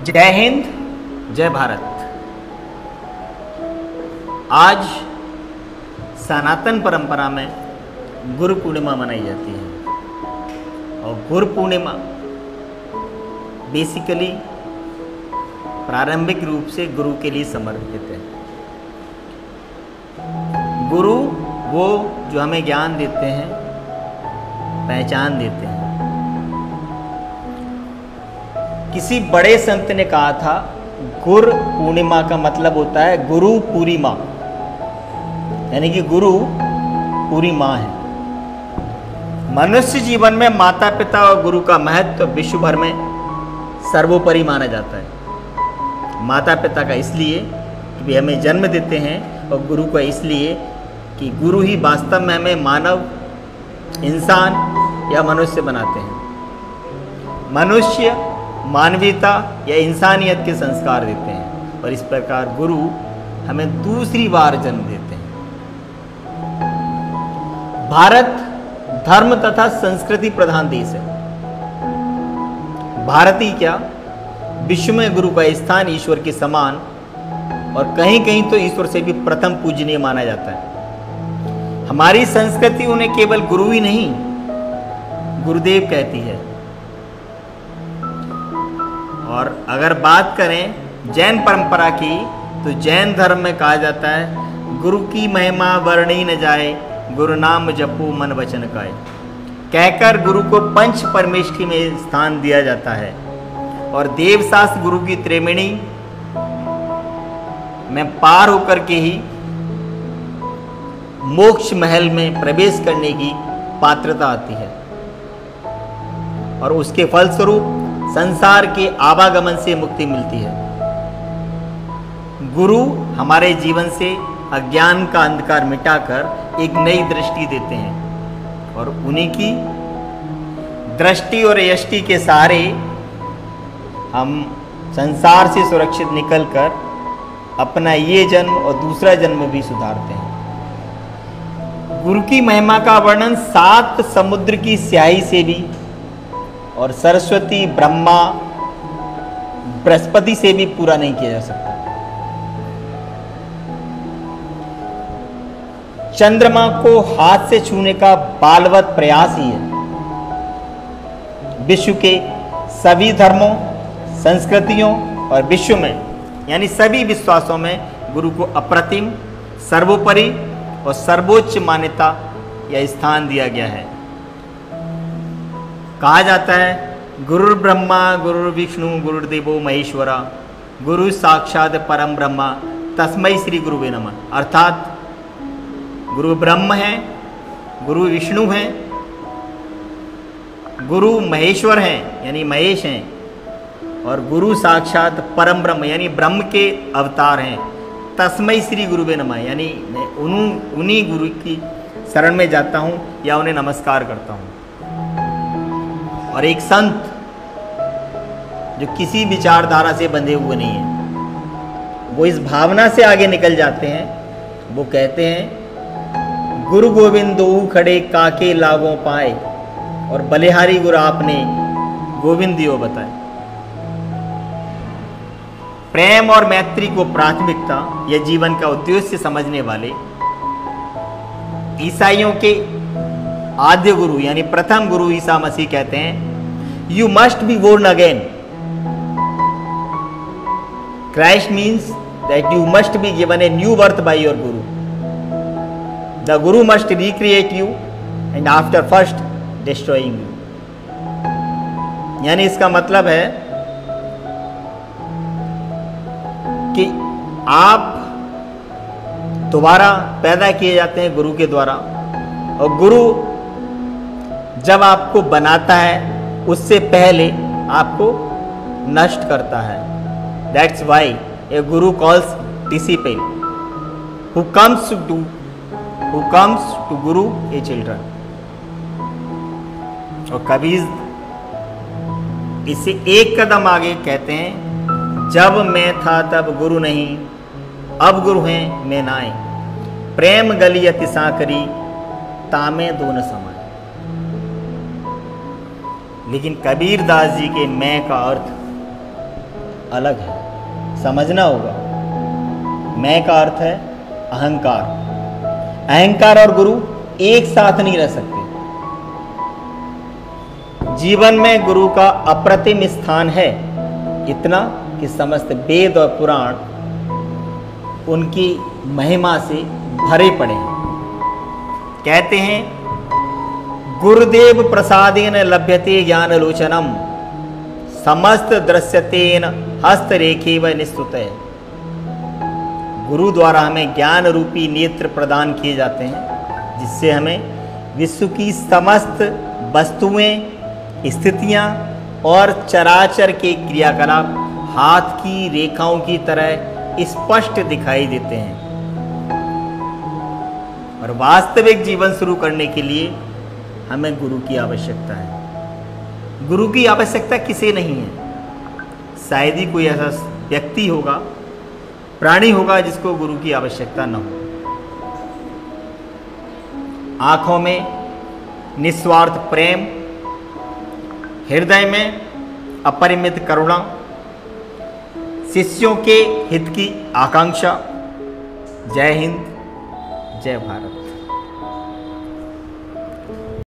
जय हिंद, जय भारत। आज सनातन परंपरा में गुरु पूर्णिमा मनाई जाती है और गुरु पूर्णिमा बेसिकली प्रारंभिक रूप से गुरु के लिए समर्पित है। गुरु वो जो हमें ज्ञान देते हैं, पहचान देते हैं। किसी बड़े संत ने कहा था गुरु पूर्णिमा का मतलब होता है गुरु पूरी माँ, यानी कि गुरु पूरी माँ है। मनुष्य जीवन में माता पिता और गुरु का महत्व विश्व भर में सर्वोपरि माना जाता है। माता पिता का इसलिए कि वे हमें जन्म देते हैं और गुरु का इसलिए कि गुरु ही वास्तव में हमें मानव, इंसान या मनुष्य बनाते हैं। मनुष्य मानवीयता या इंसानियत के संस्कार देते हैं और इस प्रकार गुरु हमें दूसरी बार जन्म देते हैं। भारत धर्म तथा संस्कृति प्रधान देश है। भारत ही क्या, विश्व में गुरु का स्थान ईश्वर के समान और कहीं कहीं तो ईश्वर से भी प्रथम पूजनीय माना जाता है। हमारी संस्कृति उन्हें केवल गुरु ही नहीं, गुरुदेव कहती है। और अगर बात करें जैन परंपरा की, तो जैन धर्म में कहा जाता है गुरु की महिमा वर्णी न जाए, गुरु नाम जपो मन वचन काए। कहकर गुरु को पंच परमेष्ठी में स्थान दिया जाता है और देवशास्त्र गुरु की त्रिवेणी में पार होकर के ही मोक्ष महल में प्रवेश करने की पात्रता आती है और उसके फलस्वरूप संसार के आवागमन से मुक्ति मिलती है। गुरु हमारे जीवन से अज्ञान का अंधकार मिटाकर एक नई दृष्टि देते हैं और उन्हीं की दृष्टि और यष्टि के सहारे हम संसार से सुरक्षित निकलकर अपना ये जन्म और दूसरा जन्म भी सुधारते हैं। गुरु की महिमा का वर्णन 7 समुद्र की स्याही से भी और सरस्वती, ब्रह्मा, बृहस्पति से भी पूरा नहीं किया जा सकता। चंद्रमा को हाथ से छूने का बालवत प्रयास ही है। विश्व के सभी धर्मों, संस्कृतियों और विश्व में यानी सभी विश्वासों में गुरु को अप्रतिम, सर्वोपरि और सर्वोच्च मान्यता या स्थान दिया गया है। कहा जाता है गुरु ब्रह्मा गुरु विष्णु गुरुदेवो महेश्वरा, गुरु साक्षात परम ब्रह्मा तस्मै श्री गुरुवे नमः। अर्थात गुरु ब्रह्म है, गुरु विष्णु हैं, गुरु महेश्वर हैं यानी महेश हैं और गुरु साक्षात परम ब्रह्म यानी ब्रह्म के अवतार हैं। तस्मै श्री गुरुवे नमः यानी मैं उन्हीं गुरु की शरण में जाता हूँ या उन्हें नमस्कार करता हूँ। और एक संत जो किसी विचारधारा से बंधे हुए नहीं है, वो इस भावना से आगे निकल जाते हैं। वो कहते हैं गुरु गोविंद दो खड़े काके लागों पाए और बलिहारी गुरु आपने गोविंद दियो बताए। प्रेम और मैत्री को प्राथमिकता या जीवन का उद्देश्य समझने वाले ईसाइयों के आद्य गुरु यानी प्रथम गुरु ईसा मसीह कहते हैं you must be born again. Christ means that you must be given a new birth by your guru. The guru must recreate you and after first destroying you. यानी इसका मतलब है कि आप दोबारा पैदा किए जाते हैं गुरु के द्वारा और गुरु जब आपको बनाता है उससे पहले आपको नष्ट करता है। That's why a guru calls disciple who comes to guru a children. और कबीर इसे एक कदम आगे कहते हैं जब मैं था तब गुरु नहीं, अब गुरु हैं मैं नाए। प्रेम गली अति साकरी तामे दोन समान। लेकिन कबीर दास जी के मैं का अर्थ अलग है, समझना होगा। मैं का अर्थ है अहंकार। अहंकार और गुरु एक साथ नहीं रह सकते। जीवन में गुरु का अप्रतिम स्थान है, इतना कि समस्त वेद और पुराण उनकी महिमा से भरे पड़े हैं। कहते हैं गुरुदेव प्रसादेन लभ्यते ज्ञान लोचनम समस्त दृश्यतेन हस्तरेखेव निस्तुते। गुरु द्वारा हमें ज्ञान रूपी नेत्र प्रदान किए जाते हैं, जिससे हमें विश्व की समस्त वस्तुएं, स्थितियां और चराचर के क्रियाकलाप हाथ की रेखाओं की तरह स्पष्ट दिखाई देते हैं। और वास्तविक जीवन शुरू करने के लिए हमें गुरु की आवश्यकता है। गुरु की आवश्यकता किसे नहीं है? शायद ही कोई ऐसा व्यक्ति होगा, प्राणी होगा जिसको गुरु की आवश्यकता न हो। आंखों में निस्वार्थ प्रेम, हृदय में अपरिमित करुणा, शिष्यों के हित की आकांक्षा। जय हिंद, जय भारत।